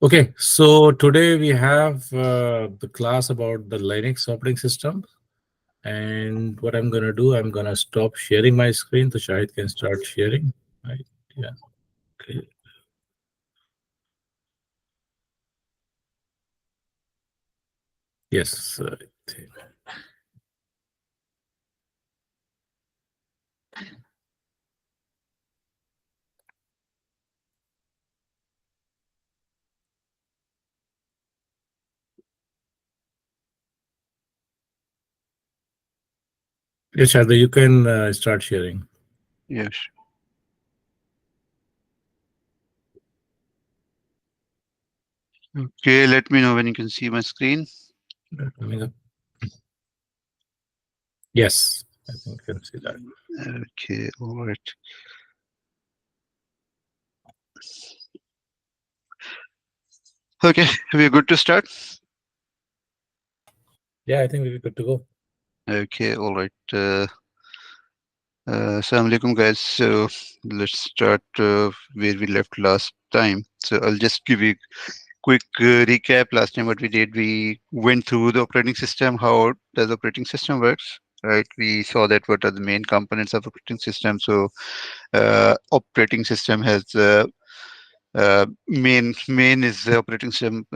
Okay, so today we have the class about the Linux operating system. And what I'm going to do, I'm going to stop sharing my screen so Shahid can start sharing. Right? Yeah. Okay. Yes. Yes, Shahid, you can start sharing. Yes. Okay, let me know when you can see my screen. Coming up. Yes, I think you can see that. Okay, all right. Okay, we're good to start. Yeah, I think we're good to go. Okay, all right. Assalamu alaikum, guys. So let's start where we left last time. So I'll just give you quick recap. Last time, what we did, we went through the operating system, how does operating system works, right? We saw that what are the main components of operating system. So operating system has main is the operating system.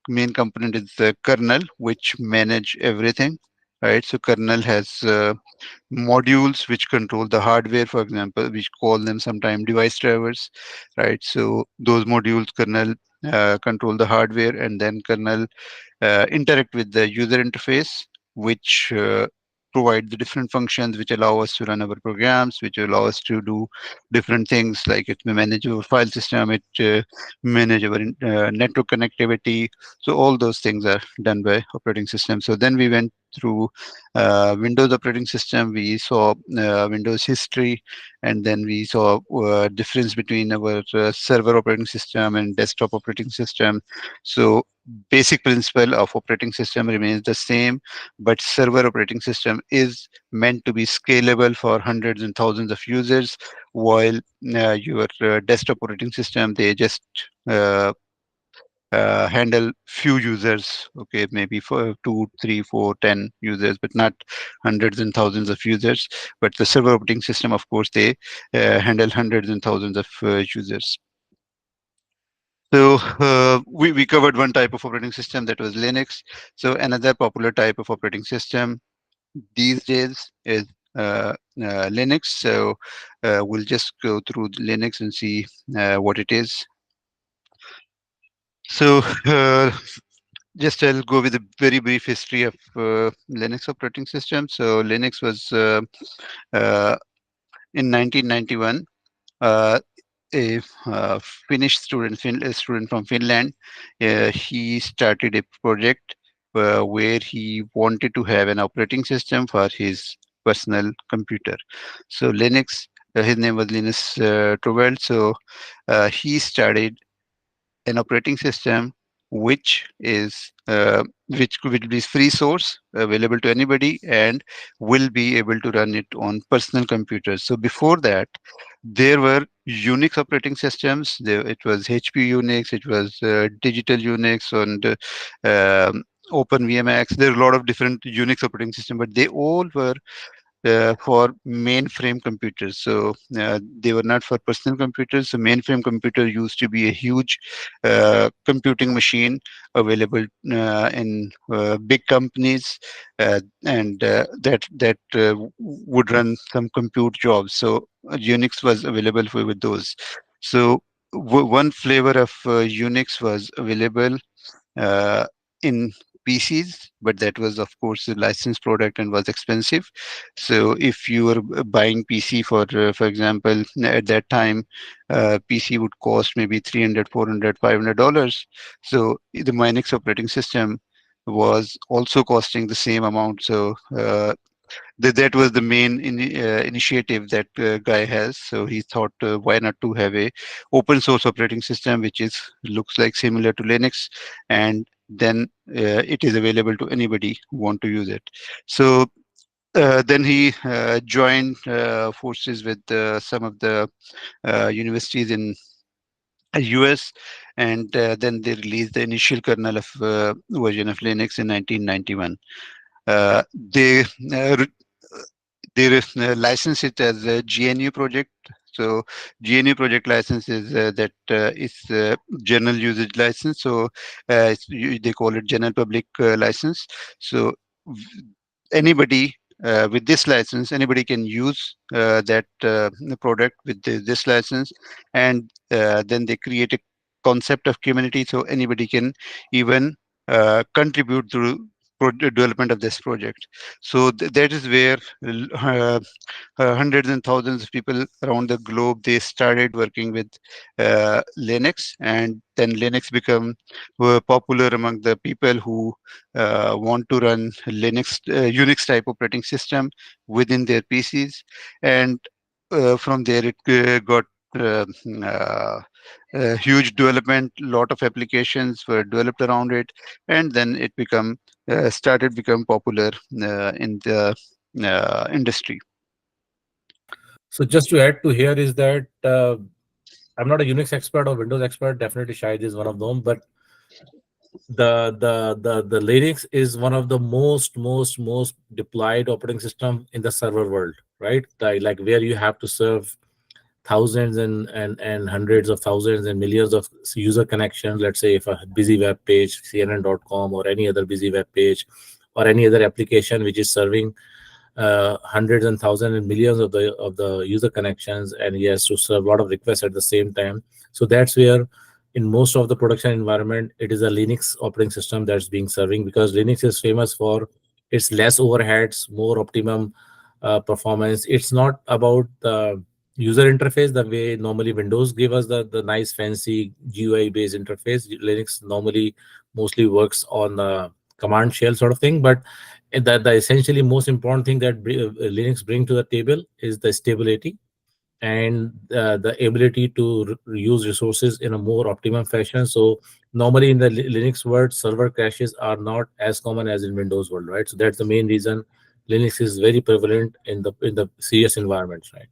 Main component is the kernel, which manage everything, right? So kernel has modules which control the hardware, for example, we call them sometimes device drivers, right? So those modules kernel control the hardware, and then kernel interact with the user interface, which provide the different functions which allow us to run our programs, which allow us to do different things, like it may manage our file system, it manage our network connectivity. So all those things are done by operating system. So then we went through Windows operating system. We saw Windows history, and then we saw difference between our server operating system and desktop operating system. So basic principle of operating system remains the same, but server operating system is meant to be scalable for hundreds and thousands of users, while your desktop operating system, they just handle few users, okay, maybe for 2 3 4 10 users, but not hundreds and thousands of users. But the server operating system, of course, they handle hundreds and thousands of users. So we covered one type of operating system, that was Linux. So another popular type of operating system these days is Linux. So we'll just go through Linux and see what it is. So just I'll go with a very brief history of Linux operating system. So Linux was uh, in 1991. Uh, a Finnish a student from Finland. He started a project where he wanted to have an operating system for his personal computer. So Linux, his name was Linus Torvald. So he started an operating system which is which will be free source available to anybody and will be able to run it on personal computers. So before that, there were Unix operating systems. It was HP Unix, it was Digital Unix, and Open VMX. There are a lot of different Unix operating systems, but they all were for mainframe computers. So they were not for personal computers. So mainframe computer used to be a huge computing machine available in big companies, and that would run some compute jobs. So Unix was available for with those. So one flavor of Unix was available uh, in PCs, but that was, of course, a licensed product and was expensive. So if you were buying PC for example, at that time, PC would cost maybe 300, 400, $500. So the Linux operating system was also costing the same amount. So that was the main initiative that guy has. So he thought, why not to have a open source operating system which is looks like similar to Linux, and then it is available to anybody who want to use it. So then he joined forces with some of the universities in US, and then they released the initial kernel of version of Linux in 1991. They license it as a GNU project. So GNU project license is is general usage license. So they call it general public license. So anybody with this license, anybody can use that product with this license, and then they create a concept of community, so anybody can even contribute to development of this project. So that is where hundreds and thousands of people around the globe, they started working with Linux, and then Linux become popular among the people who want to run Unix type operating system within their PCs, and from there it got uh, uh, huge development. Lot of applications were developed around it, and then it become started become popular in the industry. So just to add to here is that I'm not a Unix expert or Windows expert. Definitely Shahid is one of them, but the Linux is one of the most deployed operating system in the server world, right? Like where you have to serve thousands and hundreds of thousands and millions of user connections. Let's say if a busy web page, CNN.com, or any other busy web page, or any other application which is serving hundreds and thousands and millions of the user connections, and he has to serve a lot of requests at the same time. So that's where in most of the production environment it is a Linux operating system that's being serving, because Linux is famous for its less overheads, more optimum performance. It's not about the user interface the way normally Windows give us the nice fancy GUI based interface. Linux normally mostly works on the command shell sort of thing, but the essentially most important thing that Linux bring to the table is the stability and the ability to use resources in a more optimum fashion. So normally in the Linux world, server crashes are not as common as in Windows world, right? So that's the main reason Linux is very prevalent in the serious environments, right?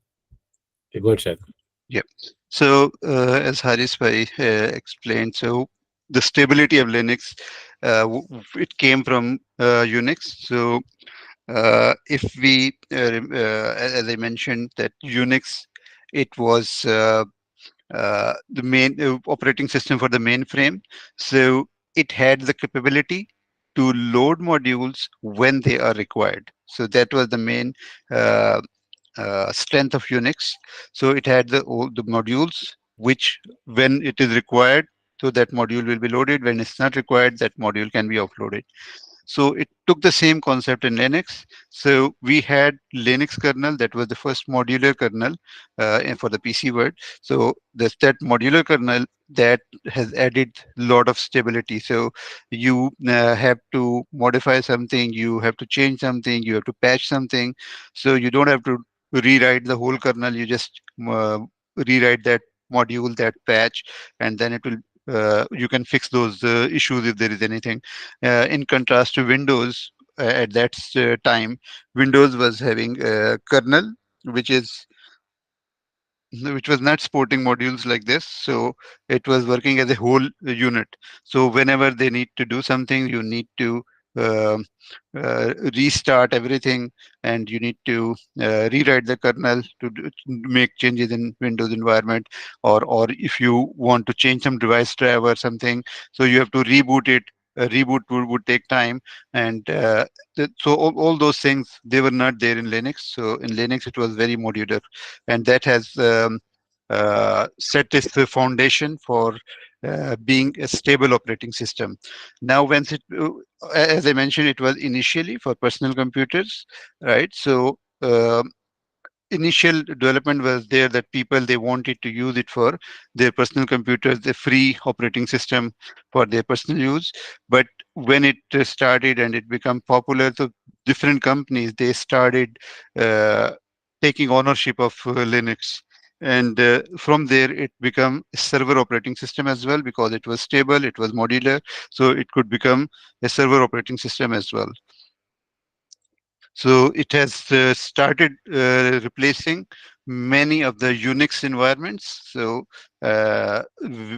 Okay, go ahead, Shad. Yep. So as Haris Bhai explained, so the stability of Linux, it came from Unix. So if we, as I mentioned, that Unix, it was the main operating system for the mainframe. So it had the capability to load modules when they are required. So that was the main uh, strength of Unix. So it had all the modules which, when it is required, so that module will be loaded. When it's not required, that module can be offloaded. So it took the same concept in Linux. So we had Linux kernel, that was the first modular kernel for the PC world. So that modular kernel that has added a lot of stability. So you have to modify something, you have to change something, you have to patch something. So you don't have to rewrite the whole kernel. You just rewrite that module, that patch, and then it will. You can fix those issues if there is anything. In contrast to Windows, at that time, Windows was having a kernel which is which was not supporting modules like this. So it was working as a whole unit. So whenever they need to do something, you need to um restart everything, and you need to rewrite the kernel to make changes in Windows environment, or if you want to change some device driver or something, so you have to reboot it. A reboot would take time, and so all those things, they were not there in Linux. So in Linux it was very modular, and that has set this the foundation for being a stable operating system. Now, as I mentioned, it was initially for personal computers, right? So initial development was there that people, they wanted to use it for their personal computers, the free operating system for their personal use. But when it started and it became popular, so different companies, they started uh, taking ownership of Linux, and from there it became a server operating system as well, because it was stable, it was modular, so it could become a server operating system as well. So it has started replacing many of the Unix environments. So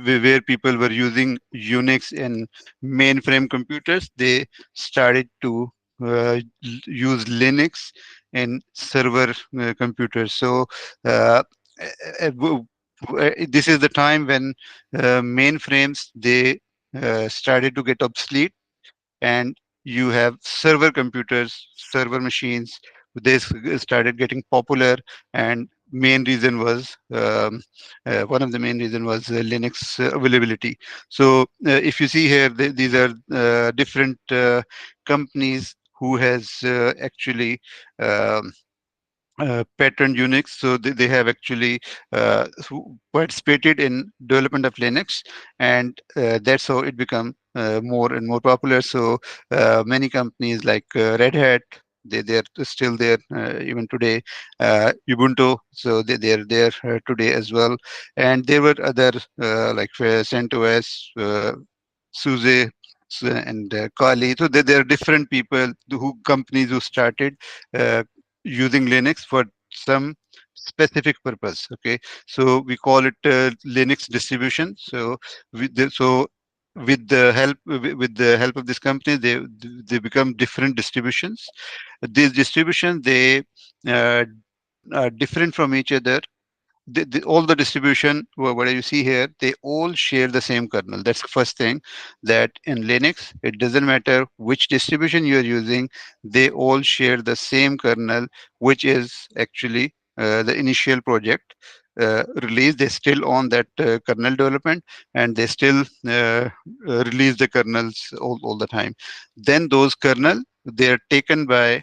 where people were using Unix in mainframe computers, they started to use Linux in server computers. So this is the time when mainframes, they started to get obsolete, and you have server computers, server machines. They started getting popular, and main reason was one of the main reason was Linux availability. So if you see here, these are different companies who has actually um, patterned Unix. So they have actually participated in development of Linux, and that's how it become more and more popular. So many companies like Red Hat, they're still there even today. Ubuntu, so they're there today as well. And there were other like CentOS, SUSE, and Kali. So there are different people who companies who started uh, using Linux for some specific purpose. Okay, so we call it Linux distribution. So with the help with the help of this company, they become different distributions. These distributions, they uh, are different from each other. All the distribution, what you see here, they all share the same kernel. That's the first thing, that in Linux, it doesn't matter which distribution you're using, they all share the same kernel, which is actually the initial project release. They still own that kernel development, and they still release the kernels all the time. Then those kernel, they are taken by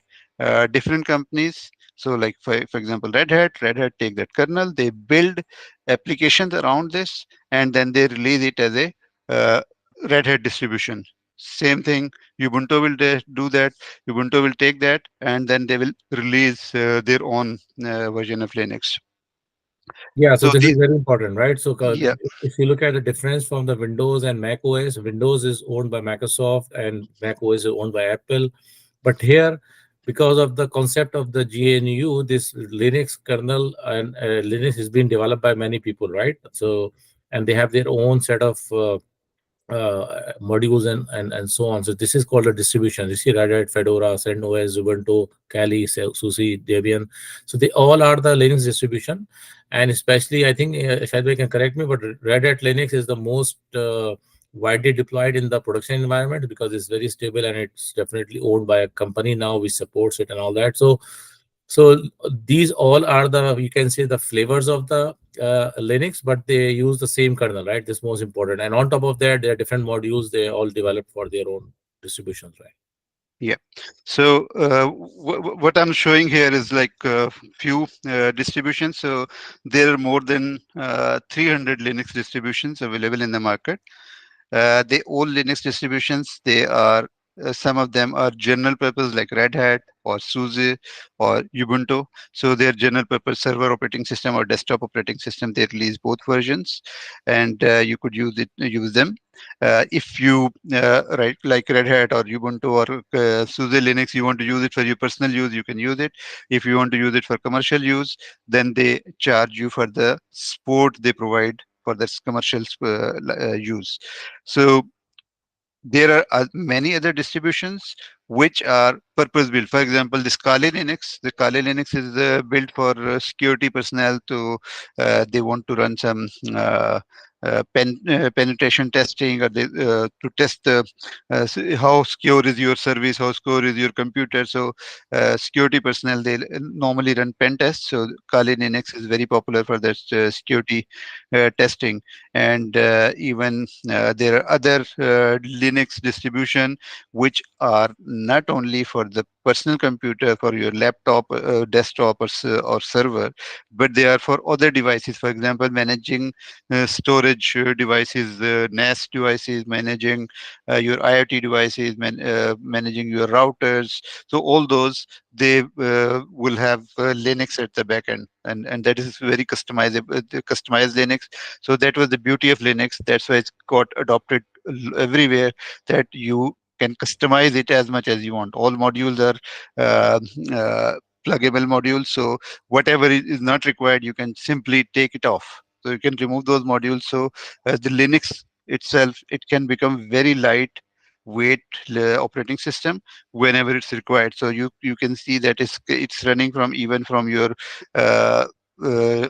different companies. So like for example, Red Hat take that kernel, they build applications around this, and then they release it as a uh, Red Hat distribution. Same thing, Ubuntu will do that. Ubuntu will take that, and then they will release their own version of Linux. Yeah, so So this is the very important, right? So Yeah, if you look at the difference from the Windows and Mac OS, Windows is owned by Microsoft and Mac OS is owned by Apple. But here, because of the concept of the GNU, this Linux kernel and Linux is being developed by many people, right? So, and they have their own set of modules and so on. So this is called a distribution. You see Red Hat, Fedora, CentOS, Ubuntu, Kali, SUSE, Debian. So they all are the Linux distribution. And especially, I think, Shadway can correct me, but Red Hat Linux is the most widely deployed in the production environment because it's very stable and it's definitely owned by a company now which supports it and all that. So these all are the, you can say, the flavors of the Linux, but they use the same kernel, right? This is most important. And on top of that, there are different modules they all developed for their own distributions, right? yeah. So what I'm showing here is like few distributions. So there are more than 300 Linux distributions available in the market. They all Linux distributions. They are some of them are general purpose like Red Hat or SUSE or Ubuntu. So they are general purpose server operating system or desktop operating system. They release both versions, and you could use them. If you right, like Red Hat or Ubuntu or SUSE Linux, you want to use it for your personal use, you can use it. If you want to use it for commercial use, then they charge you for the support they provide for this commercial use. So there are many other distributions which are purpose built. For example, this Kali Linux. The Kali Linux is built for security personnel to they want to run some penetration testing, or to test how secure is your service, how secure is your computer. So security personnel, they normally run pen tests. So Kali Linux is very popular for that security testing. And even there are other Linux distribution which are not only for the personal computer, for your laptop, desktop, or server, but they are for other devices. For example, managing storage devices, NAS devices, managing your IoT devices, managing your routers. So all those, they will have Linux at the back end, and that is very customizable, customized Linux. So that was the beauty of Linux. That's why it's got adopted everywhere, that you can customize it as much as you want. All modules are uh, uh, pluggable modules. So whatever is not required, you can simply take it off. So you can remove those modules. So the Linux itself, it can become very light weight operating system whenever it's required. So you can see that it's running from even from your uh,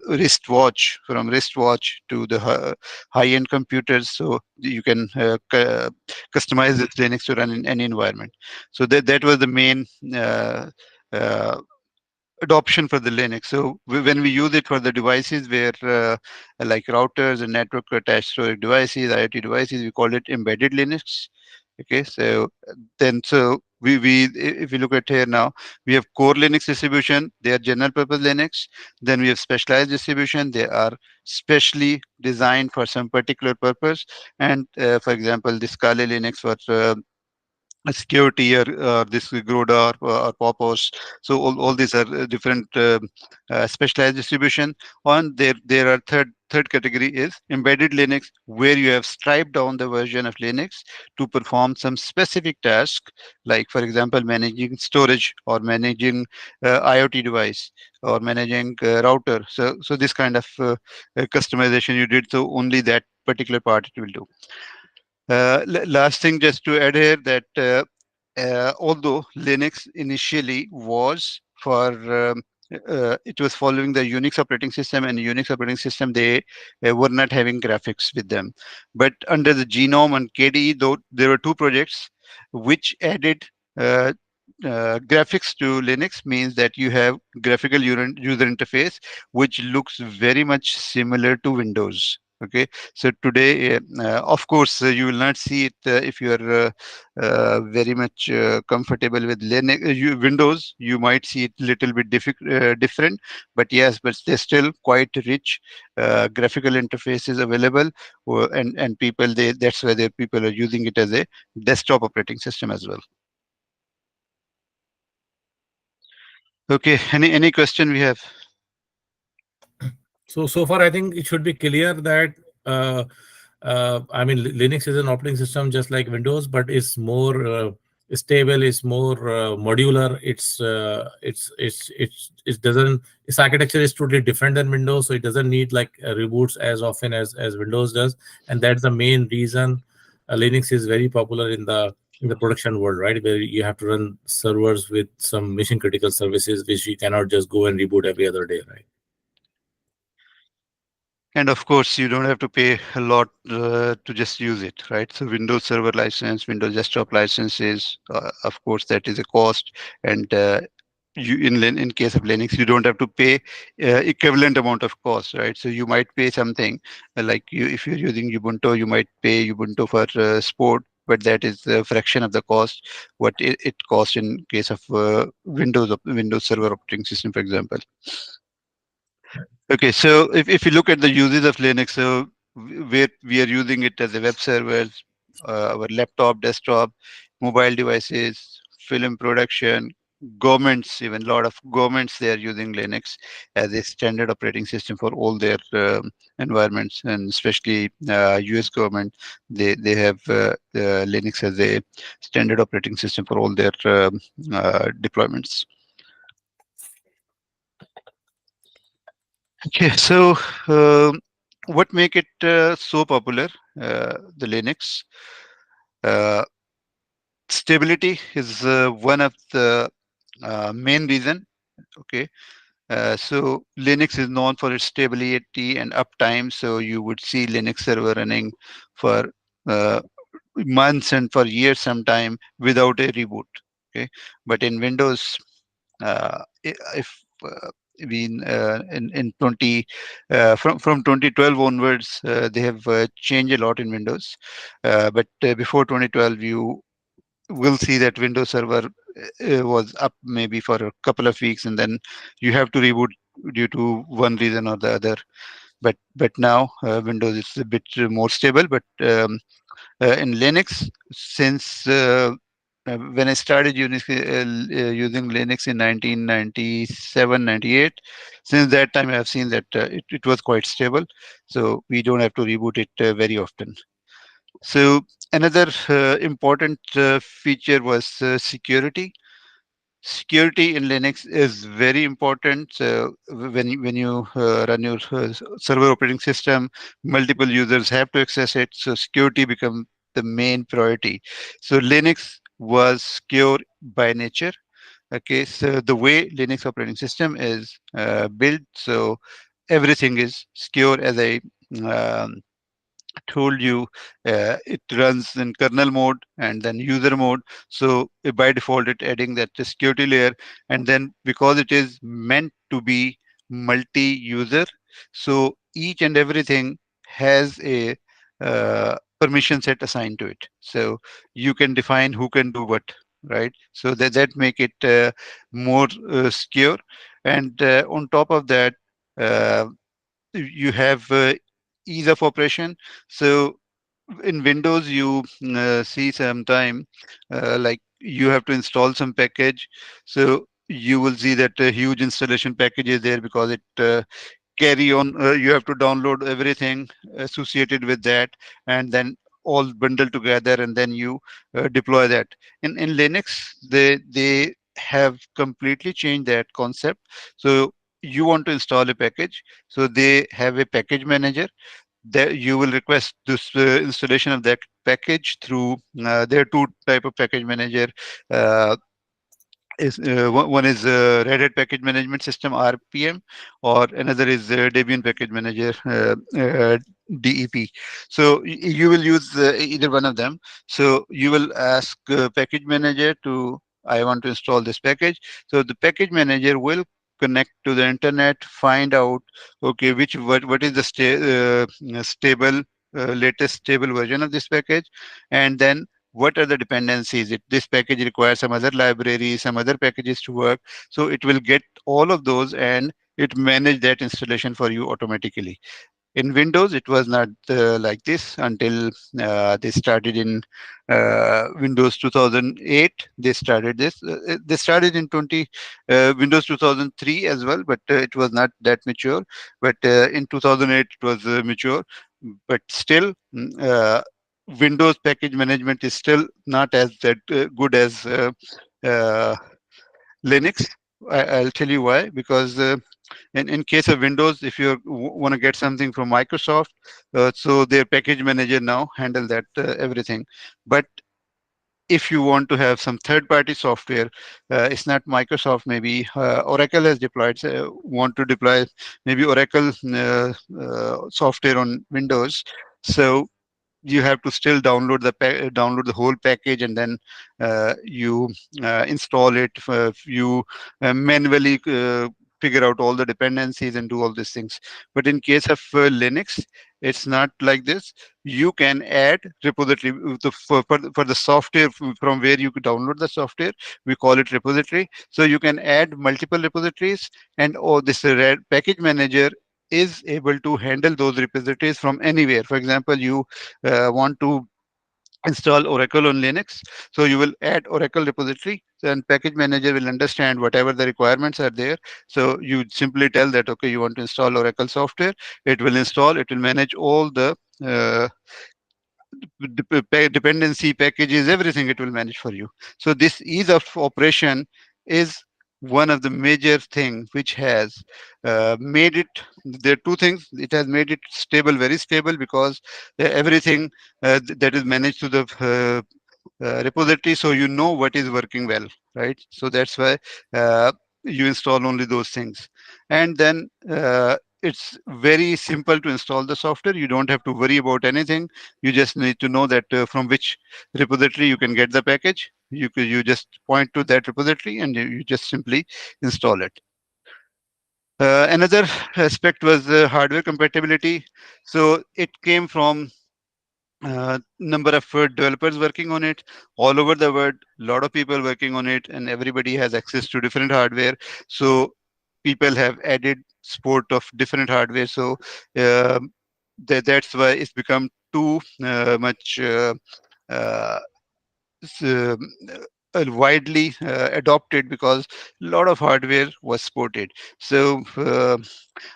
wristwatch, from wristwatch to the high-end computers. So you can customize this Linux to run in any environment. So that was the main uh, adoption for the Linux. So when we use it for the devices where like routers and network attached storage devices, IoT devices, we call it embedded Linux. Okay, so then if you look at here now, we have core Linux distribution. They are general purpose Linux. Then we have specialized distribution. They are specially designed for some particular purpose. And for example, this Kali Linux for security or this Groda or Popos. So all these are different specialized distribution. On there are third category is embedded Linux, where you have striped down the version of Linux to perform some specific task, like for example managing storage or managing IoT device or managing router. So this kind of customization you did, so only that particular part it will do. Last thing just to add here that although Linux initially was for it was following the Unix operating system, and Unix operating system they were not having graphics with them. But under the GNOME and KDE, though there were two projects which added uh, graphics to Linux, means that you have graphical user interface which looks very much similar to Windows. Okay, so today, of course, you will not see it if you are very much comfortable with Windows. You might see it little bit different, but yes, but there's still quite rich graphical interfaces available, and people that's why the people are using it as a desktop operating system as well. Okay, any question we have? So far, I think it should be clear that uh, I mean Linux is an operating system just like Windows, but it's more stable, it's more modular. It doesn't, its architecture is totally different than Windows, so it doesn't need like reboots as often as Windows does, and that's the main reason Linux is very popular in the production world, right? Where you have to run servers with some mission critical services, which you cannot just go and reboot every other day, right? And of course, you don't have to pay a lot to just use it, right? So Windows Server license, Windows Desktop licenses, of course, that is a cost. And in case of Linux, you don't have to pay equivalent amount of cost, right? So you might pay something like if you're using Ubuntu, you might pay Ubuntu for sport, but that is a fraction of the cost what it costs in case of Windows Server operating system, for example. Okay, so if you look at the uses of Linux, so we are using it as a web servers, our laptop, desktop, mobile devices, film production, governments, even a lot of governments, they are using Linux as a standard operating system for all their environments, and especially US government, they have Linux as a standard operating system for all their deployments. Okay, so what make it so popular? The Linux stability is one of the main reason. Okay, so Linux is known for its stability and uptime. So you would see Linux server running for uh, months and for years sometime without a reboot. Okay, but in Windows, if we in 20 from 2012 onwards they have changed a lot in Windows, but before 2012 you will see that Windows Server was up maybe for a couple of weeks, and then you have to reboot due to one reason or the other. But now Windows is a bit more stable. But in Linux, since when I started using Linux in 1997, 98, since that time I have seen that it was quite stable. So we don't have to reboot it very often. So another important feature was security. Security in Linux is very important. So when you run your server operating system, multiple users have to access it. So security become the main priority. So Linux was secure by nature. Okay, so the way Linux operating system is built, so everything is secure. As I um, told you, it runs in kernel mode and then user mode. So by default it adding that security layer, and then because it is meant to be multi-user, so each and everything has a permission set assigned to it, so you can define who can do what, right? So that make it more secure. And on top of that, uh, you have ease of operation. So in Windows, you see sometime like you have to install some package. So you will see that a huge installation package is there because it carry on. You have to download everything associated with that, and then all bundled together, and then you deploy that. In Linux, they have completely changed that concept. So you want to install a package, so they have a package manager that you will request this installation of that package through there are two type of package manager. uh, one is Red Hat Package Management System (RPM), or another is Debian Package Manager (DEP). So you will use either one of them. So you will ask Package Manager to, I want to install this package. So the Package Manager will connect to the internet, find out, okay, what is the stable latest stable version of this package, and then what are the dependencies. It this package requires some other library, some other packages to work. So it will get all of those, and it manage that installation for you automatically. In Windows, it was not like this until they started in Windows 2008. They started this. They started in 20 Windows 2003 as well, but it was not that mature. But in 2008, it was mature. But still, Windows package management is still not as that good as uh, Linux. I'll tell you why. Because in case of Windows, if you want to get something from Microsoft, so their package manager now handle that everything. But if you want to have some third-party software, it's not Microsoft. Maybe Oracle has deployed. Want to deploy maybe Oracle software on Windows. So you have to still download the whole package, and then you install it. You manually figure out all the dependencies and do all these things. But in case of Linux, it's not like this. You can add repository for the software from where you could download the software. We call it repository. So you can add multiple repositories, and this red package manager is able to handle those repositories from anywhere. For example, you want to install Oracle on Linux. So you will add Oracle repository, and package manager will understand whatever the requirements are there. So you simply tell that, okay, you want to install Oracle software. It will install, it will manage all the uh, dependency packages, everything it will manage for you. So this ease of operation is one of the major thing which has made it. There are two things. It has made it stable, very stable, because everything that is managed to the repository, so you know what is working well, right? So that's why uh, you install only those things. And then it's very simple to install the software. You don't have to worry about anything. You just need to know that from which repository you can get the package. You just point to that repository, and you just simply install it. Another aspect was hardware compatibility. So it came from number of developers working on it all over the world, a lot of people working on it, and everybody has access to different hardware. So people have added support of different hardware. So um that's why it's become too much uh, s- um, widely adopted, because a lot of hardware was supported. So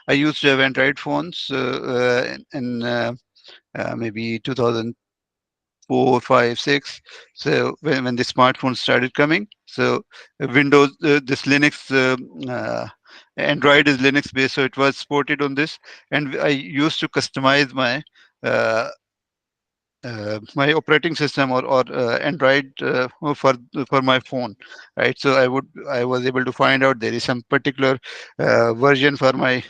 I used to have Android phones in maybe 2000 4, 5, 6. So when the smartphones started coming, so Windows, this Linux, Android is Linux based, so it was supported on this, and I used to customize uh, my operating system or Android for my phone, right? So I was able to find out there is some particular version for my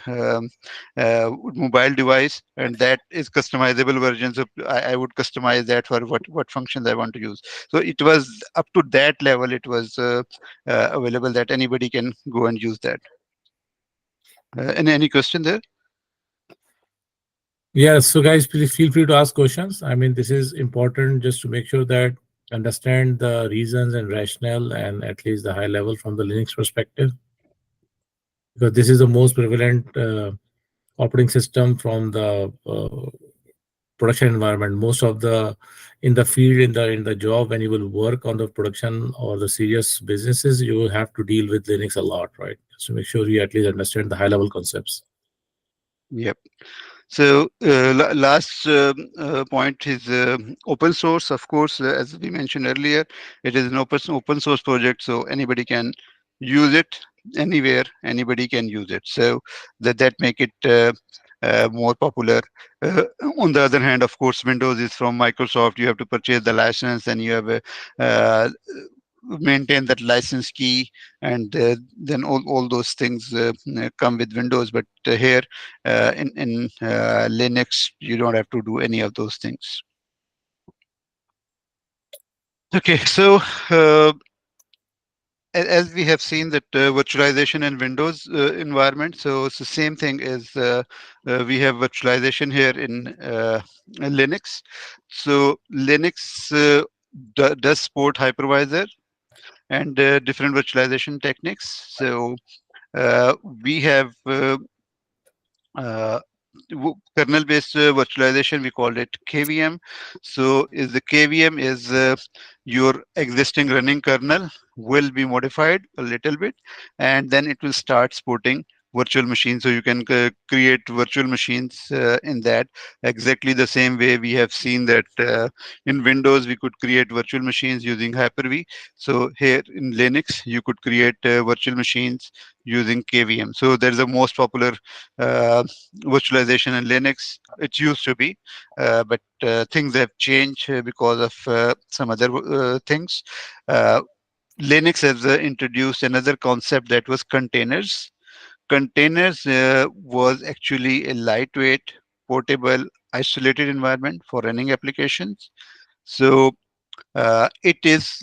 mobile device, and that is customizable version. So I would customize that for what functions I want to use. So it was up to that level. It was available that anybody can go and use that. Any question there? Yes, so guys, please feel free to ask questions. I mean, this is important just to make sure that understand the reasons and rationale and at least the high level from the Linux perspective, because this is the most prevalent operating system from the production environment. Most of the in the field in the job when you will work on the production or the serious businesses, you will have to deal with Linux a lot, right? So make sure you at least understand the high level concepts. Yep. So last point is open source. Of course, as we mentioned earlier, it is an open source project, so anybody can use it anywhere. Anybody can use it. So that make it more popular. Uh, on the other hand, of course, Windows is from Microsoft. You have to purchase the license, and you have uh, maintain that license key, and then all those things come with Windows. But here in Linux, you don't have to do any of those things. Okay, so uh, as we have seen that virtualization in Windows environment, so it's the same thing as we have virtualization here in Linux. So Linux does support hypervisor and different virtualization techniques. So we have uh, kernel-based virtualization. We call it KVM. So is the KVM is your existing running kernel will be modified a little bit, and then it will start supporting virtual machines. So you can create virtual machines in that exactly the same way we have seen that in Windows we could create virtual machines using Hyper-V. So here in Linux you could create virtual machines using KVM. So there's the most popular uh, virtualization in Linux. It used to be, but things have changed because of some other things. Uh, Linux has introduced another concept that was containers. Containers was actually a lightweight, portable, isolated environment for running applications. So it is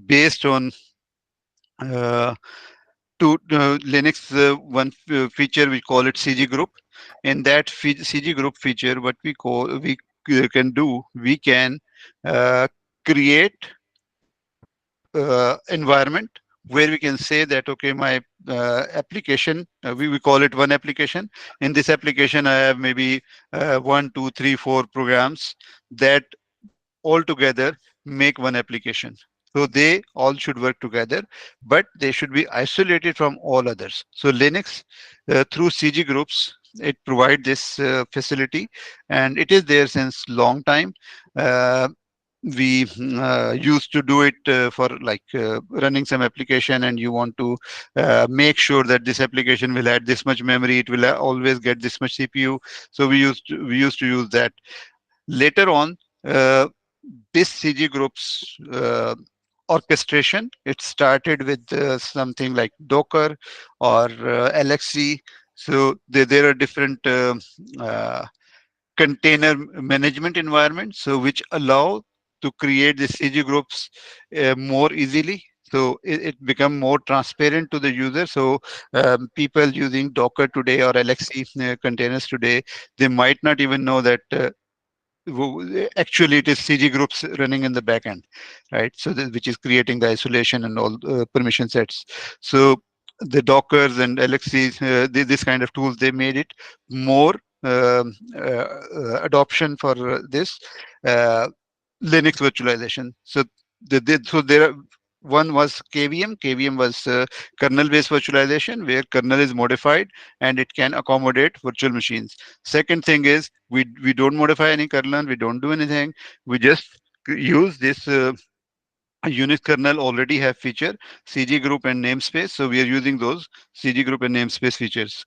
based on uh, Linux one feature we call it CG group. In that CG group feature, what we can do, we can uh, create environment where we can say that okay, my application, we call it one application. In this application, I have maybe one, two, three, four programs that all together make one application. So they all should work together, but they should be isolated from all others. So Linux, through CG groups, it provide this facility, and it is there since long time. Uh, we used to do it for like running some application, and you want to make sure that this application will add this much memory, it will always get this much CPU. So we used to use that. Later on, uh, this CG groups orchestration, it started with something like Docker or LXC. So there are different uh, container management environments, so which allow to create the CG groups more easily. So it become more transparent to the user. So people using Docker today or LXC containers today, they might not even know that actually it is CG groups running in the backend, right? So which is creating the isolation and all permission sets. So the Dockers and LXCs, this kind of tools, they made it more adoption for this uh, Linux virtualization. So so there are one was KVM. KVM was kernel-based virtualization, where kernel is modified and it can accommodate virtual machines. Second thing is we don't modify any kernel, we don't do anything. We just use this Unix kernel already have feature CG group and namespace, so we are using those CG group and namespace features.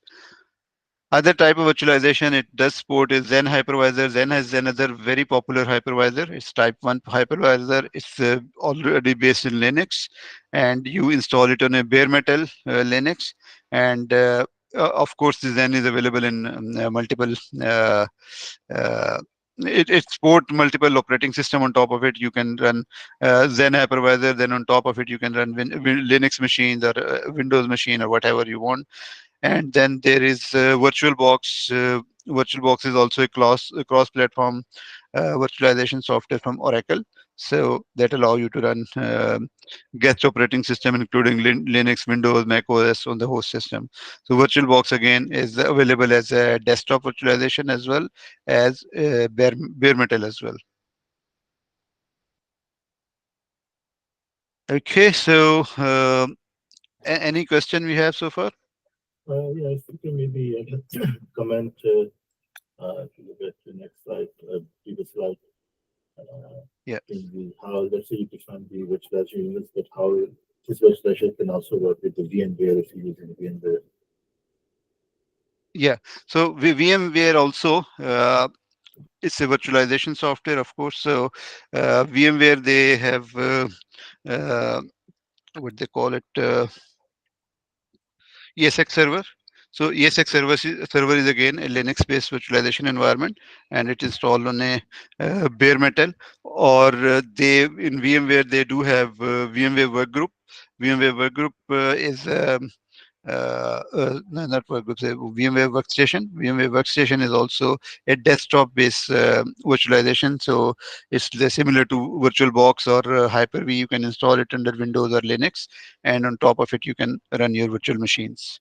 Other type of virtualization it does support is Zen hypervisor. Zen has another very popular hypervisor. It's type 1 hypervisor. It's already based in Linux, and you install it on a bare metal Linux. And of course, the Zen is available in multiple. Uh, uh, it support multiple operating system on top of it. You can run Zen hypervisor. Then on top of it, you can run Linux machines or Windows machine or whatever you want. And then there is VirtualBox. VirtualBox is also a cross-platform virtualization software from Oracle. So that allow you to run guest operating system, including Linux, Windows, Mac OS on the host system. So VirtualBox again is available as a desktop virtualization as well as bare metal as well. Okay, so any question we have so far? Yeah, if you can maybe comment if you look at the next slide, previous slide, Yeah. in the how, let's say you define the virtualization units, but how this virtualization can also work with the VMware if you're using VMware. Yeah. So VMware also it's a virtualization software, of course. So VMware they have uh, what they call it ESX server. So ESX server is again a Linux-based virtualization environment, and it is installed on a bare metal. Or they in VMware they do have VMware Workgroup. VMware Workgroup is no, not Workgroup, say VMware Workstation. VMware Workstation is also a desktop-based virtualization. So it's similar to VirtualBox or Hyper-V. You can install it under Windows or Linux, and on top of it, you can run your virtual machines.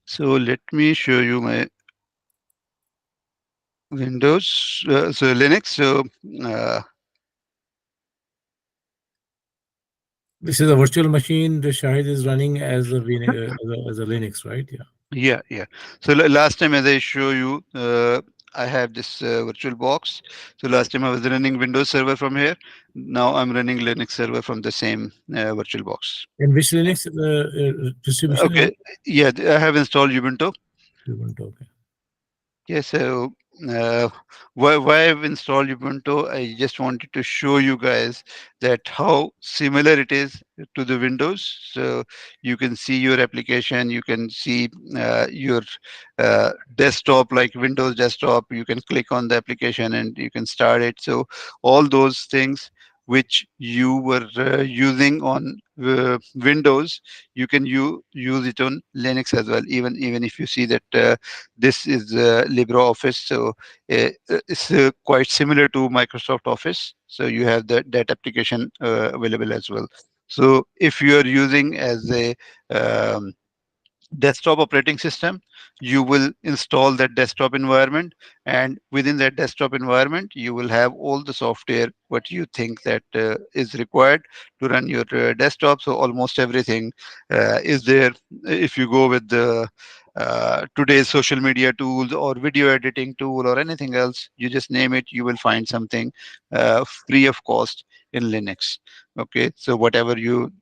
So let me show you my Windows, so Linux. So uh, This is a virtual machine the Shahid is running as a, as a Linux, right? Yeah. yeah, yeah. So last time, as I show you, I have this virtual box. So last time I was running Windows server from here. Now I'm running Linux server from the same virtual box. And which Linux distribution is Okay, yeah, I have installed Ubuntu. it? Ubuntu, okay. Yes, so why I've installed Ubuntu, I just wanted to show you guys that how similar it is to the Windows. So you can see your application, you can see your desktop, like Windows desktop. You can click on the application and you can start it. So all those things which you were using on Windows, you can use it on Linux as well. Even if you see that. This is LibreOffice, so it's quite similar to Microsoft Office. So you have that application available as well. So if you are using as a um, desktop operating system, you will install that desktop environment, and within that desktop environment you will have all the software what you think that is required to run your desktop. So almost everything is there. If you go with the today's social media tools or video editing tool or anything else, you just name it, you will find something free of cost in Linux. Okay, so whatever you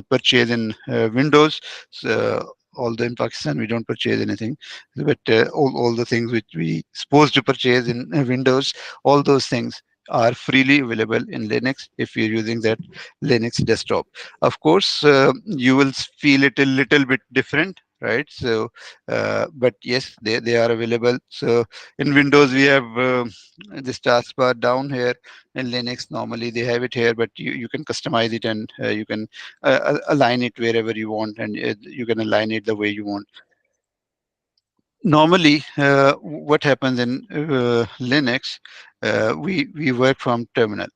purchase in Windows, so although in Pakistan we don't purchase anything, but all the things which we supposed to purchase in Windows, all those things are freely available in Linux if you're using that Linux desktop. Of course, you will feel it a little bit different, right? So, but yes, they are available. So in Windows we have this taskbar down here. In Linux, normally they have it here, but you can customize it and you can align it wherever you want, and you can align it the way you want. Normally, what happens in Linux, we work from terminal.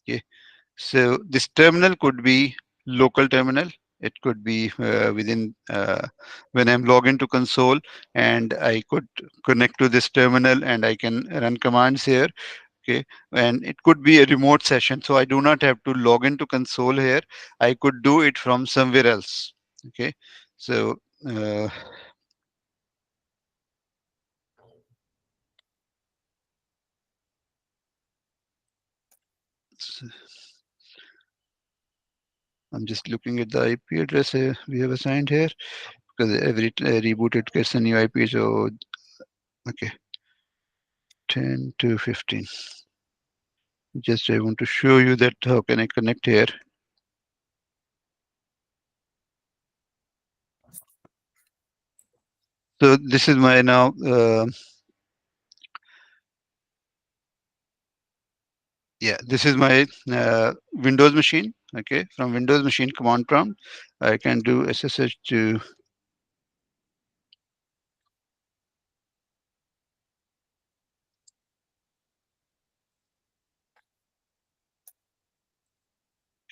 Okay, so this terminal could be local terminal, It could be within when I'm logged into console, and I could connect to this terminal and I can run commands here. Okay, and it could be a remote session, so I do not have to log into console here. I could do it from somewhere else. Okay, so uh, I'm just looking at the IP address we have assigned here, because every reboot it gets a new IP. So okay, 10 to 15. Just I want to show you that how can I connect here. So this is my now yeah, this is my Windows machine. Okay, from Windows machine command prompt, I can do SSH to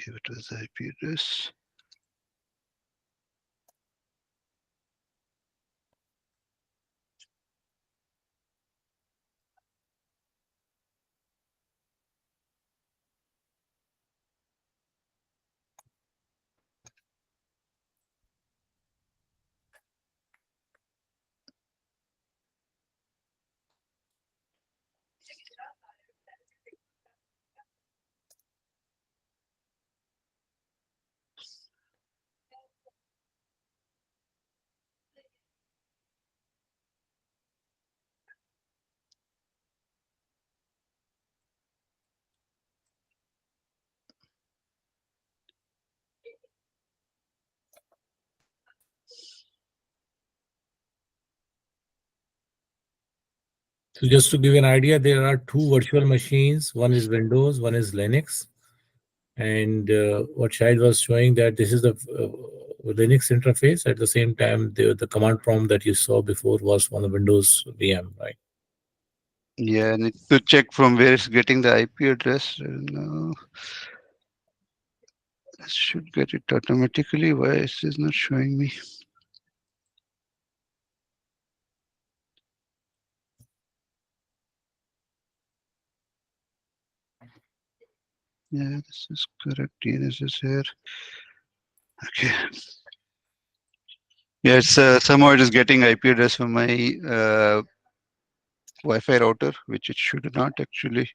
give it as IP address. So just to give you an idea, there are two virtual machines. One is Windows, one is Linux. And what Shahid was showing, that this is the Linux interface. At the same time, the command prompt that you saw before was on the Windows VM, right? Yeah, I need to check from where it's getting the IP address. No, it should get it automatically. Why is this not showing me? Yeah, this is correct. DNS is here. Okay. Yeah, it's somehow it is getting IP address from my Wi-Fi router, which it should not actually,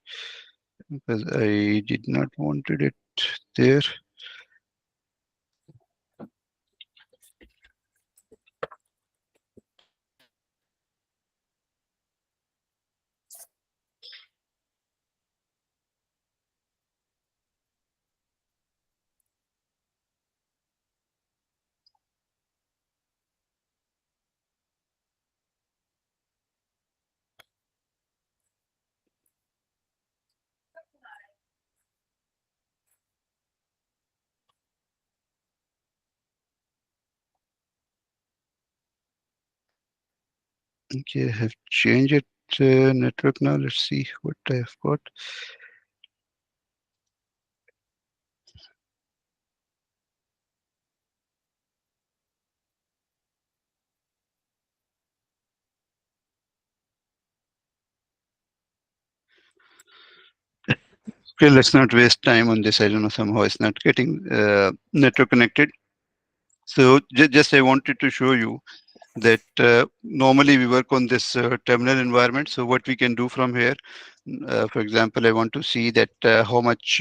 because I did not wanted it there. Okay, I have changed it network now. Let's see what I have got. Okay, let's not waste time on this. I don't know, somehow it's not getting network connected. So just I wanted to show you that normally we work on this terminal environment. So what we can do from here, for example, I want to see that how much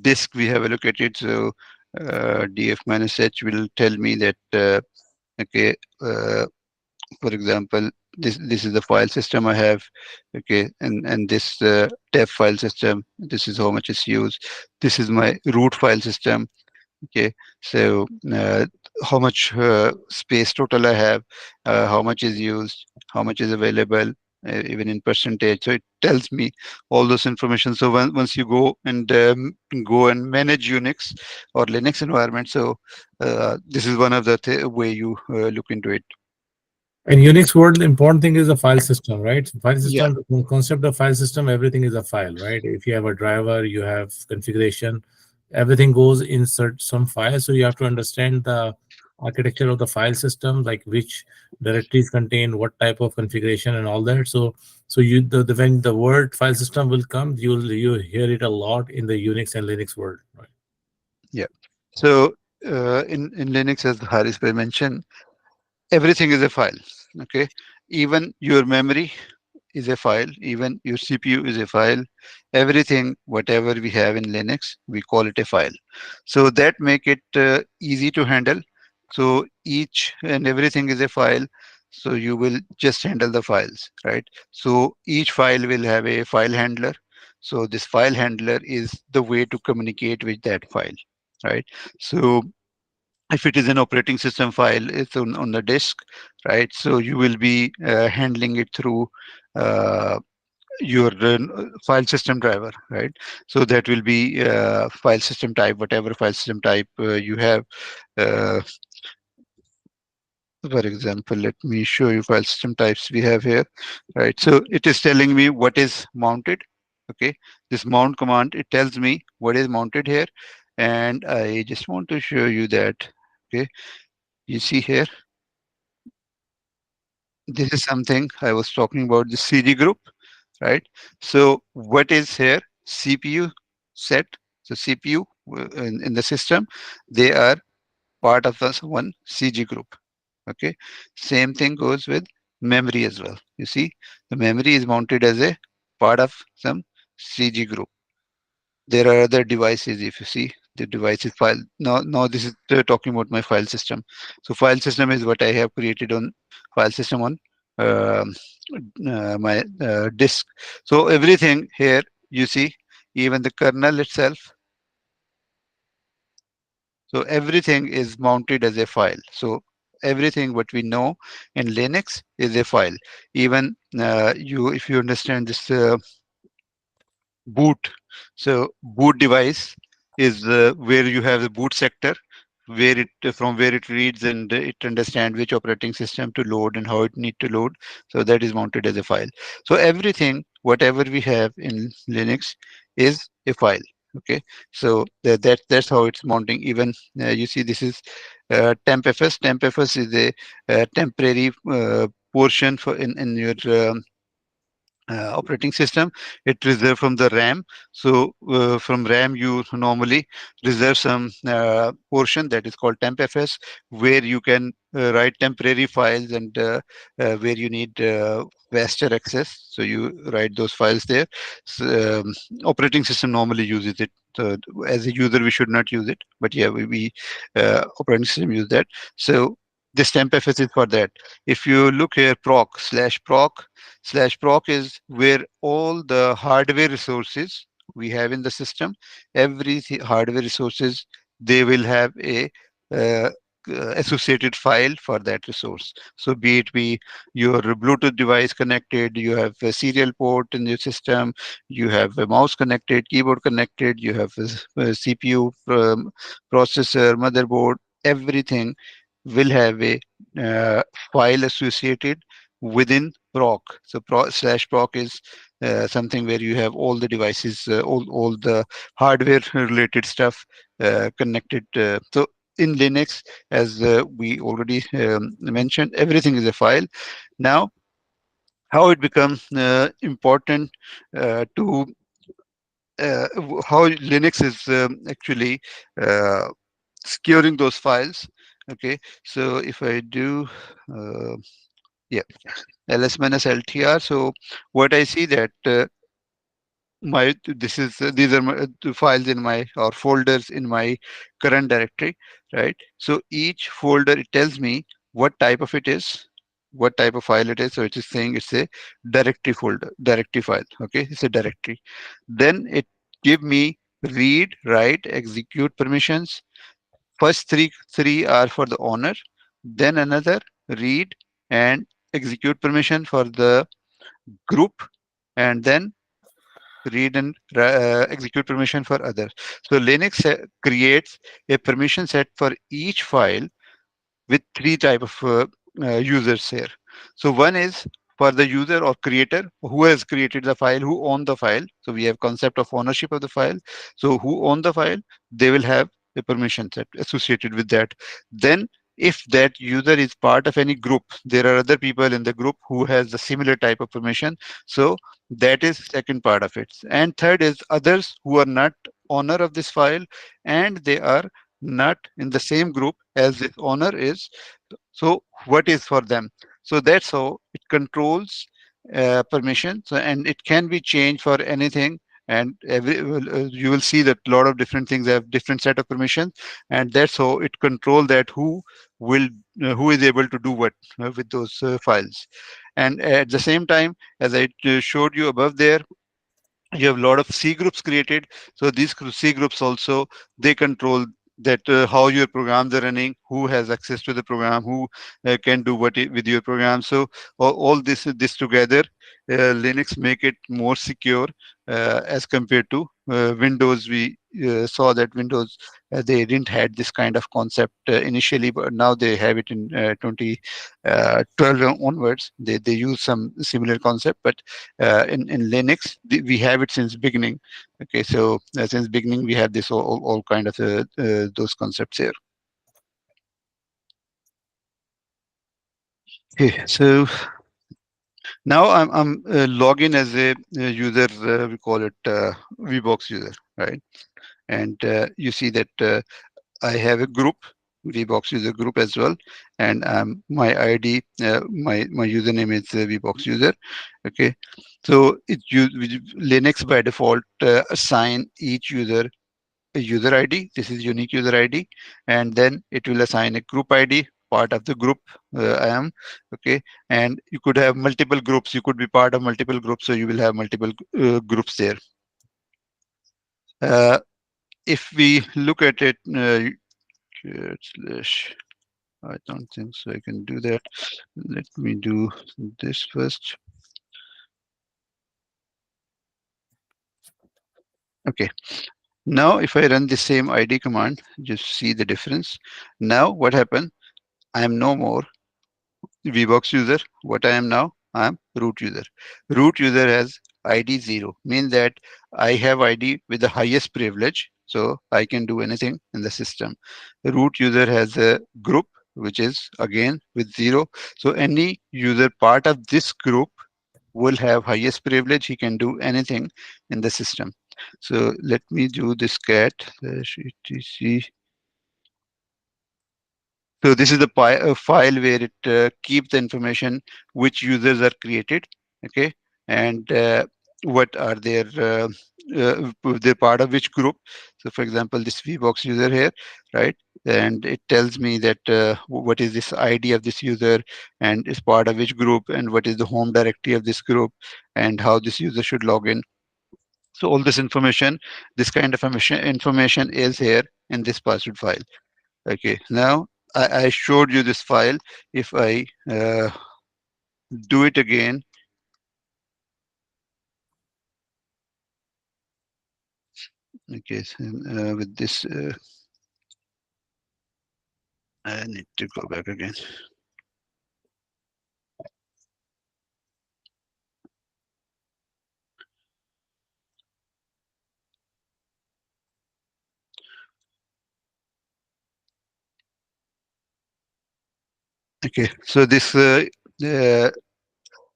disk we have allocated. So df minus h will tell me that okay, for example, this is the file system I have. Okay, and this def file system, this is how much is used. This is my root file system. Okay, so how much space total I have, how much is used, how much is available, even in percentage. So it tells me all those information. So once you go and manage Unix or Linux environment, so this is one of the way you look into it. In Unix world, the important thing is the file system, right? So file Yeah. system, the concept of file system, everything is a file, right? If you have a driver, you have configuration. everything goes insert some file. So you have to understand the architecture of the file system, like which directories contain what type of configuration and all that. So you the when the word file system will come, you hear it a lot in the Unix and Linux world, right? Yeah. So in Linux, as Haris Bhai mentioned, everything is a file. Okay. Even your memory is a file. Even your CPU is a file. Everything, whatever we have in Linux, we call it a file. So that make it easy to handle. So each and everything is a file. So you will just handle the files, right? So each file will have a file handler. So this file handler is the way to communicate with that file, right? So if it is an operating system file, it's on the disk, right? So you will be handling it through uh, your file system driver, right? So that will be file system type, whatever file system type you have. uh, for example, let me show you file system types we have here, right? So it is telling me what is mounted. Okay, this mount command, it tells me what is mounted here, and I just want to show you that. Okay, you see here, this is something I was talking about, the CG group, right? So what is here? CPU set. So CPU in the system, they are part of this one CG group. Okay. Same thing goes with memory as well. You see, the memory is mounted as a part of some CG group. There are other devices. If you see the devices file, now this is talking about my file system. So file system is what I have created on file system on um, my disk. So everything here, you see, even the kernel itself, so everything is mounted as a file. So everything what we know in Linux is a file. Even you, if you understand this boot. So boot device is where you have the boot sector, where it from where it reads and it understands which operating system to load and how it need to load. So that is mounted as a file. So everything, whatever we have in Linux, is a file. Okay, so that's how it's mounting. Even you see, this is tempfs. Tempfs is a temporary portion for in your operating system. It reserved from the RAM. So from RAM you normally reserve some portion that is called tempfs, where you can write temporary files, and where you need faster access, so you write those files there. So, operating system normally uses it. So as a user we should not use it, but yeah, we operating system use that. So this tempfs is for that. If you look here, proc is where all the hardware resources we have in the system, every hardware resources, they will have a uh, associated file for that resource. So be it be your Bluetooth device connected, you have a serial port in your system, you have a mouse connected, keyboard connected, you have a CPU, processor, motherboard, everything will have a file associated within proc. So proc is something where you have all the devices, all the hardware related stuff connected. So in Linux, as we already mentioned, everything is a file. Now, how it becomes important to how Linux is actually uh, securing those files. Okay, so if I do, uh, yeah, ls minus ltr. So what I see that my this is these are my files in my or folders in my current directory, right? So each folder, it tells me what type of it is, what type of file it is. So it is saying it's a directory folder, directory file. Okay, it's a directory. Then it give me read, write, execute permissions. First three are for the owner, then another read and execute permission for the group, and then read and execute permission for others. So Linux creates a permission set for each file with three type of users here. So one is for the user or creator who has created the file, who own the file. So we have concept of ownership of the file. So who own the file, they will have a permission set associated with that. Then if that user is part of any group, there are other people in the group who has the similar type of permission. So that is second part of it. And third is others who are not owner of this file, and they are not in the same group as the owner is. So what is for them? So that's how it controls permission. So, and it can be changed for anything. And you will see that a lot of different things have different set of permissions, and that's how it control that will who is able to do what with those files. And at the same time, as I showed you above there, you have a lot of C groups created. So these C groups also, they control that how your programs are running, who has access to the program, who can do what with your program. So all this together, Linux make it more secure as compared to Windows. We saw that Windows, they didn't had this kind of concept initially, but now they have it in 2012 onwards. They use some similar concept, but in Linux, we have it since beginning. Okay, so since beginning we have this all kind of those concepts here. Okay, so now I'm login as a user. We call it VBox user, right? And you see that I have a group, VBox user group as well, and my ID, my username is VBox user. Okay, so Linux by default assign each user a user ID. This is unique user ID, and then it will assign a group ID, part of the group I am. Okay, and you could have multiple groups. You could be part of multiple groups, so you will have multiple groups there. Uh, if we look at it, slash, I don't think so. I can do that. Let me do this first. Okay. Now, if I run the same ID command, just see the difference. Now, what happened? I am no more VBox user. What I am now, I am root user. Root user has ID 0, means that I have ID with the highest privilege, so I can do anything in the system. The root user has a group, which is again with 0. So any user part of this group will have highest privilege. He can do anything in the system. So let me do this cat etc. So this is the file where it keeps the information which users are created, okay, and what are they're part of which group. So for example, this VBox user here, right, and it tells me that what is this ID of this user and is part of which group and what is the home directory of this group and how this user should log in. So all this information, this kind of information is here in this password file. Okay, now I showed you this file. If I do it again, okay, so, with this, I need to go back again. Okay, so this uh,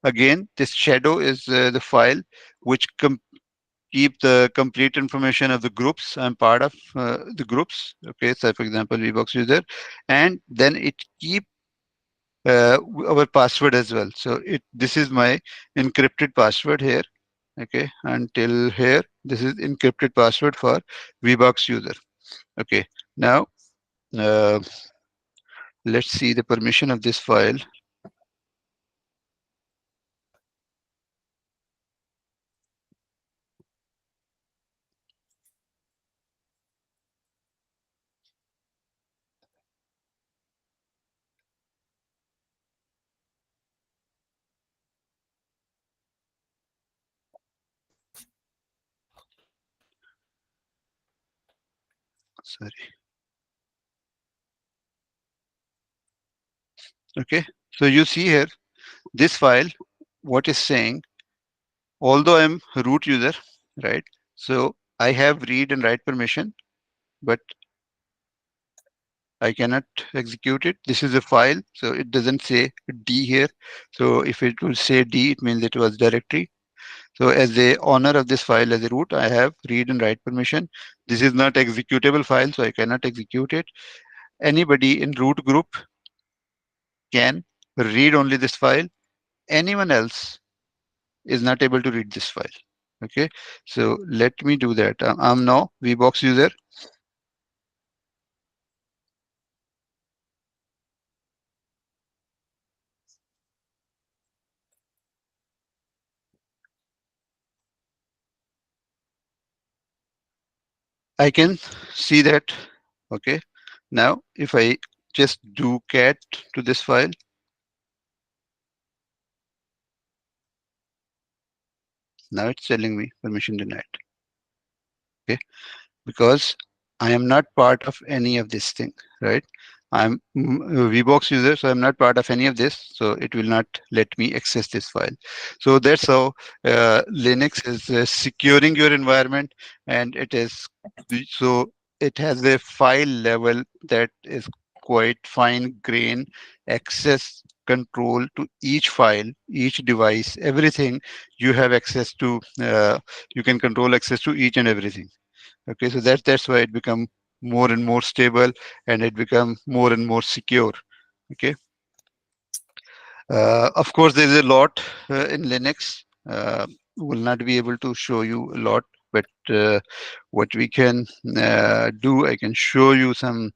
again, this shadow is the file which keep the complete information of the groups. I'm part of the groups. Okay, so for example, VBox user, and then it keep our password as well. So this is my encrypted password here. Okay, until here, this is encrypted password for VBox user. Okay, now uh, let's see the permission of this file. Sorry. Okay, so you see here this file. what is saying, although I'm root user, right? So I have read and write permission, but I cannot execute it. This is a file, so it doesn't say D here. So if it will say D, it means it was directory. So as the owner of this file, as a root, I have read and write permission. This is not executable file, so I cannot execute it. Anybody in root group can read only this file. Anyone else is not able to read this file. Okay, so let me do that. I'm now VBox user. I can see that. Okay, now if I just do cat to this file, now it's telling me permission denied. Okay, because I am not part of any of this thing, right? I'm a VBox user, so I'm not part of any of this, so it will not let me access this file. So that's how Linux is securing your environment, and it is so it has a file level that is quite fine grain access control to each file, each device, everything you have access to. You can control access to each and everything. Okay, so that's why it become more and more stable, and it become more and more secure. Okay, of course there is a lot in Linux. Will not be able to show you a lot, but what we can do, I can show you some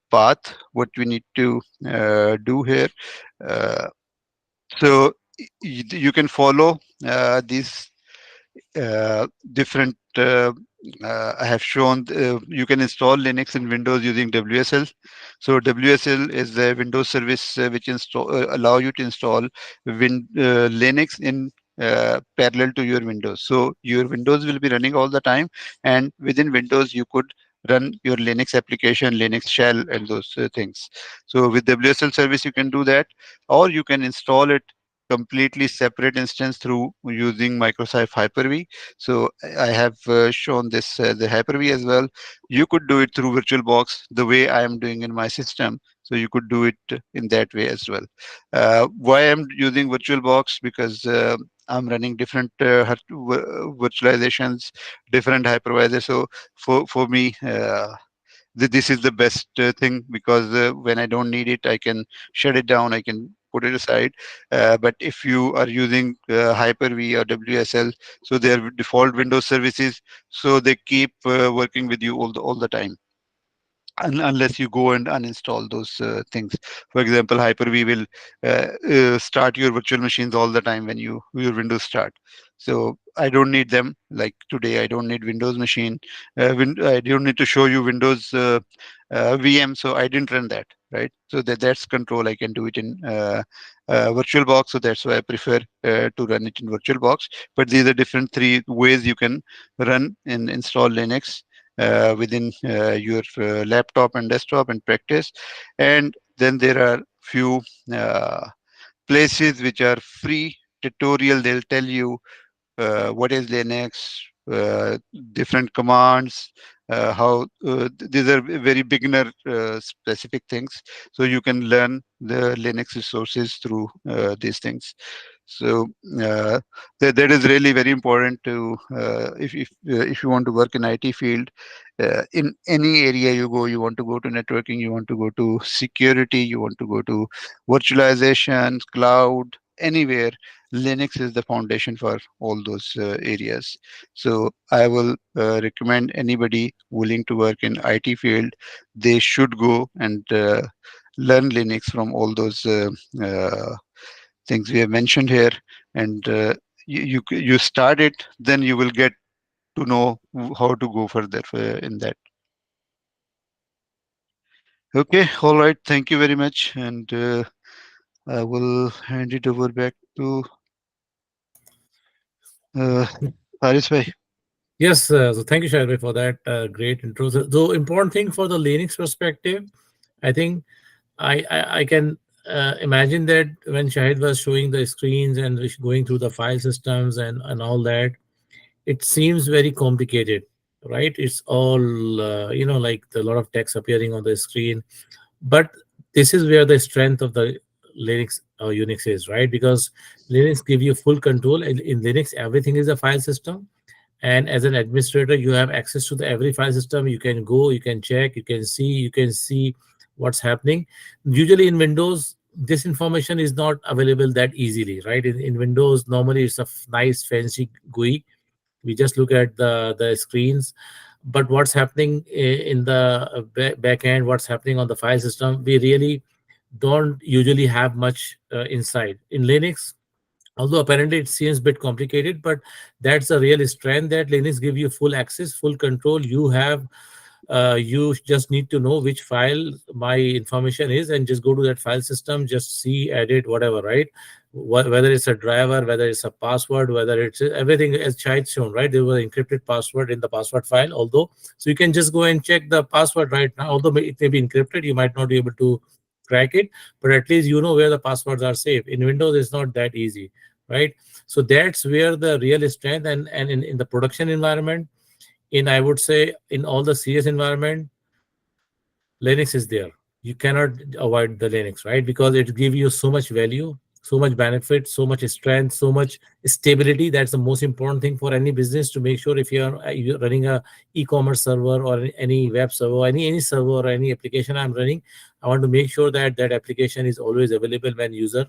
path what we need to do here. uh, so you can follow these different I have shown you can install Linux and Windows using WSL. So WSL is the Windows service which allow you to install Linux in parallel to your Windows. So your Windows will be running all the time, and within Windows you could run your Linux application, Linux shell, and those things. So with WSL service you can do that, or you can install it completely separate instance through using Microsoft Hyper-V. So I have shown this the Hyper-V as well. You could do it through VirtualBox the way I am doing in my system. So you could do it in that way as well. Why I'm using VirtualBox? Because I'm running different virtualizations, different hypervisors. So for me, this is the best thing, because when I don't need it, I can shut it down, I can put it aside. But if you are using Hyper-V or WSL, so they're default Windows services, so they keep working with you all the time, unless you go and uninstall those things. For example, Hyper-V will start your virtual machines all the time when your Windows start. So I don't need them. Like today, I don't need Windows machine. I don't need to show you Windows VM, so I didn't run that. Right. So that's control. I can do it in VirtualBox. So that's why I prefer to run it in VirtualBox. But these are different three ways you can run and install Linux within your laptop and desktop and practice. And then there are few places which are free tutorial. They'll tell you what is Linux, uh, different commands, these are very beginner specific things. So you can learn the Linux resources through these things. So uh, that is really very important to if you want to work in IT field, in any area you go, you want to go to networking, you want to go to security, you want to go to virtualization, cloud, anywhere. Linux is the foundation for all those areas. So I will recommend anybody willing to work in IT field, they should go and learn Linux from all those things we have mentioned here. And you start it, then you will get to know how to go further in that. Okay, all right. Thank you very much, and I will hand it over back to uh, Haris bhai. Yes, so thank you, Shahid, for that great intro. So important thing for the Linux perspective, I think I can imagine that when Shahid was showing the screens and going through the file systems and all that, it seems very complicated, right? It's all, like a lot of text appearing on the screen. But this is where the strength of the Linux or Unix is, right? Because Linux give you full control. In Linux, everything is a file system, and as an administrator you have access to the every file system. You can go, you can check, you can see what's happening. Usually in Windows this information is not available that easily, right? In Windows normally it's a nice fancy GUI. We just look at the screens, but what's happening in the back end, what's happening on the file system, we really don't usually have much insight. In Linux, although apparently it seems a bit complicated, but that's a real strength, that Linux give you full access, full control. You just need to know which file my information is and just go to that file system, just see, edit, whatever, right? Whether it's a driver, whether it's a password, whether it's everything as Chait shown, right? There was encrypted password in the password file, although, so you can just go and check the password right now. Although it may be encrypted, you might not be able to crack it, but at least you know where the passwords are safe. In Windows it's not that easy, right? So that's where the real strength. And in the production environment, in, I would say, in all the serious environment, Linux is there. You cannot avoid the Linux, right? Because it gives you so much value, so much benefit, so much strength, so much stability. That's the most important thing for any business, to make sure if you're running a e-commerce server or any web server, any server or any application I'm running, I want to make sure that that application is always available when user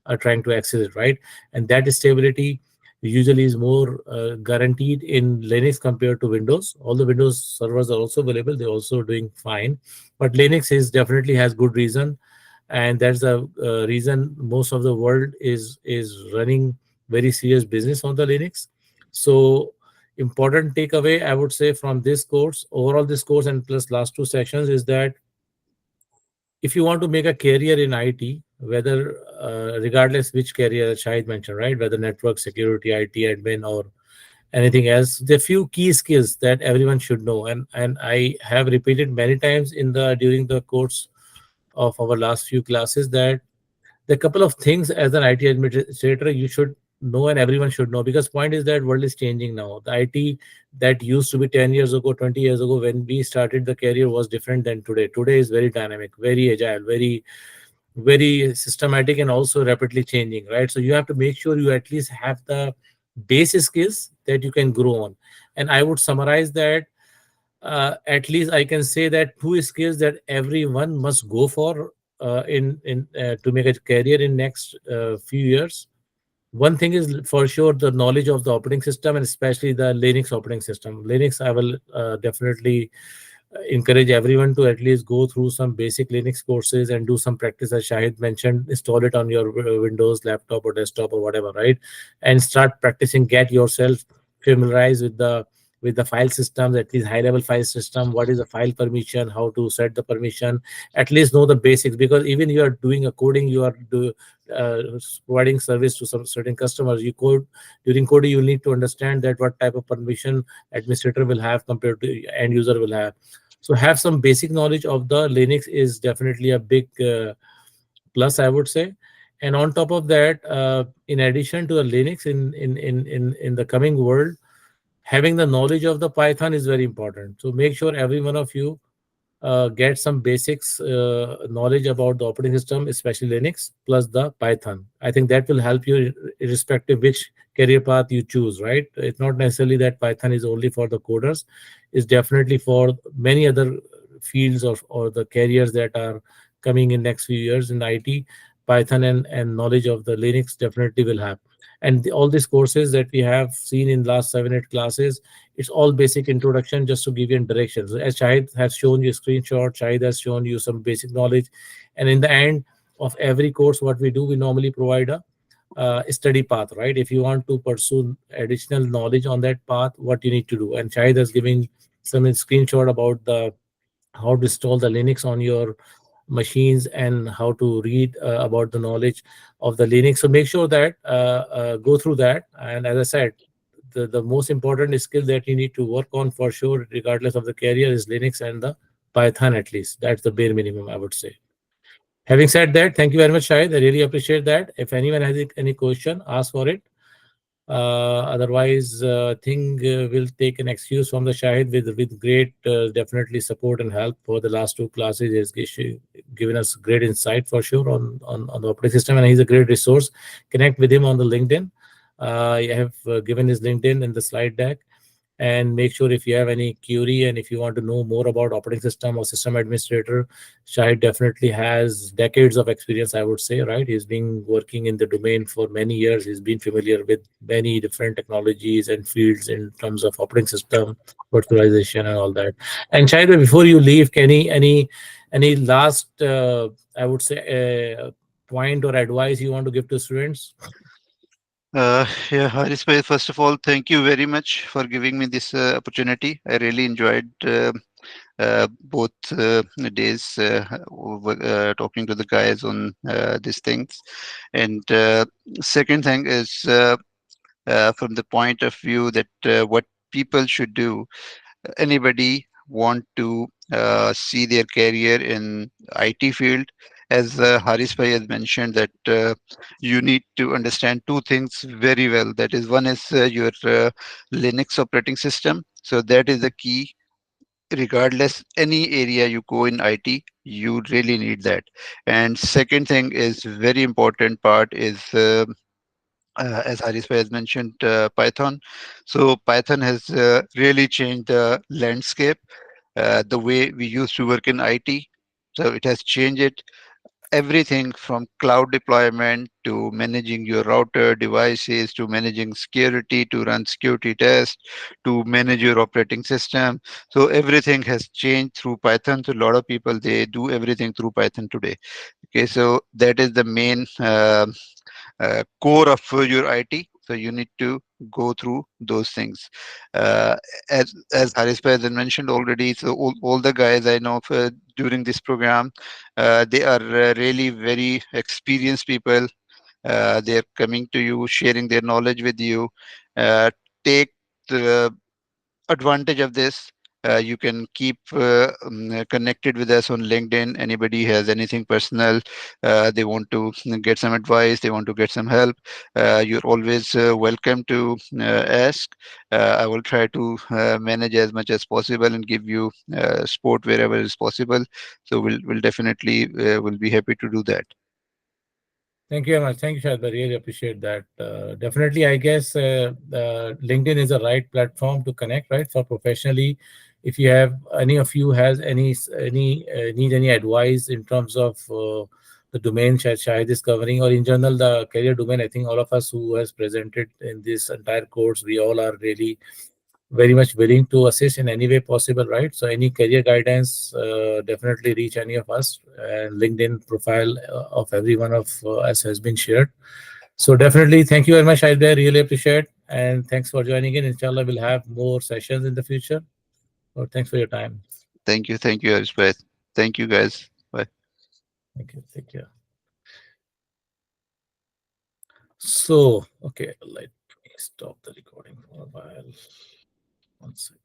are trying to access it, right? And that stability usually is more guaranteed in Linux compared to Windows. All the Windows servers are also available; they're also doing fine, but Linux is definitely has good reason, and that's the reason most of the world is running very serious business on the Linux. So important takeaway I would say from this course, overall this course and plus last two sections, is that if you want to make a career in IT, whether regardless which career Shahid mentioned, right, whether network security, IT admin, or anything else, there are few key skills that everyone should know, and I have repeated many times in the during the course of our last few classes, that the couple of things as an IT administrator you should know and everyone should know, because point is that world is changing now. The IT that used to be 10 years ago, 20 years ago when we started the career was different than today. Today is very dynamic, very agile, very systematic, and also rapidly changing, right? So you have to make sure you at least have the base skills that you can grow on. And I would summarize that, at least I can say that two skills that everyone must go for in to make a career in next few years. One thing is for sure the knowledge of the operating system, and especially the Linux operating system. Linux, I will definitely encourage everyone to at least go through some basic Linux courses and do some practice, as Shahid mentioned. Install it on your Windows laptop or desktop or whatever, right? And start practicing. Get yourself familiarized with the file systems, at least high level file system. What is the file permission? How to set the permission? At least know the basics, because even you are doing a coding, you are uh, providing service to some certain customers. You code during coding, you need to understand that what type of permission administrator will have compared to end user will have. So have some basic knowledge of the Linux is definitely a big plus, I would say. And on top of that, in addition to the Linux, in the coming world, having the knowledge of the Python is very important. So make sure every one of you get some basics knowledge about the operating system, especially Linux, plus the Python. I think that will help you irrespective which career path you choose, right? It's not necessarily that Python is only for the coders. It's definitely for many other fields of or the careers that are coming in next few years in IT. Python and knowledge of the Linux definitely will have. And all these courses that we have seen in last 7 8 classes, it's all basic introduction just to give you directions. As Shahid has shown you a screenshot, Shahid has shown you some basic knowledge. And in the end of every course, what we do, we normally provide a study path, right? If you want to pursue additional knowledge on that path, what you need to do. And Shahid has given some screenshot about the how to install the Linux on your machines and how to read about the knowledge of the Linux. So make sure that go through that. And as I said, the most important skill that you need to work on for sure, regardless of the career, is Linux and the Python at least. That's the bare minimum, I would say. Having said that, thank you very much, Shahid. I really appreciate that. If anyone has any question, ask for it. Otherwise, think we'll take an excuse from the Shahid with great, definitely support and help for the last two classes. Given us great insight for sure on the operating system, and he's a great resource. Connect with him on the LinkedIn. I have given his LinkedIn in the slide deck. And make sure if you have any query and if you want to know more about operating system or system administrator, Shahid definitely has decades of experience, I would say, right? He's been working in the domain for many years. He's been familiar with many different technologies and fields in terms of operating system, virtualization, and all that. And Shahid, before you leave, can any last, I would say, point or advice you want to give to students? Yeah, Haris bhai, first of all, thank you very much for giving me this opportunity. I really enjoyed both days talking to the guys on these things. And second thing is from the point of view that what people should do, anybody want to see their career in IT field, as Haris Bhai has mentioned, that you need to understand two things very well. That is, one is your Linux operating system. So that is the key. Regardless any area you go in IT, you really need that. And second thing is very important part is as Haris Bhai has mentioned, Python. So Python has really changed the landscape, the way we used to work in IT. So it has changed it. Everything from cloud deployment to managing your router devices to managing security to run security tests to manage your operating system. So everything has changed through Python. So a lot of people, they do everything through Python today. Okay, so that is the main core of your IT. So you need to go through those things. Uh, as Haris Bhai has mentioned already, so all the guys I know during this program, they are really very experienced people. They are coming to you, sharing their knowledge with you. Take the advantage of this. You can keep connected with us on LinkedIn. Anybody has anything personal, they want to get some advice, they want to get some help, you're always welcome to ask. I will try to manage as much as possible and give you support wherever is possible. So we'll definitely will be happy to do that. Thank you very much. Thank you, Shahid. I really appreciate that. Definitely, I guess LinkedIn is the right platform to connect, right? For professionally, if you have any of you has any need any advice in terms of the domain Shahid is covering, or in general the career domain, I think all of us who has presented in this entire course, we all are really very much willing to assist in any way possible, right? So any career guidance, definitely reach any of us. And LinkedIn profile of every one of us has been shared. So definitely, thank you very much, Aida. Really appreciate, and thanks for joining in. Inshallah, we'll have more sessions in the future. So thanks for your time. Thank you, Elizabeth. Thank you, guys. Bye. Thank you. Take care. So, okay, let me stop the recording for a while. 1 second.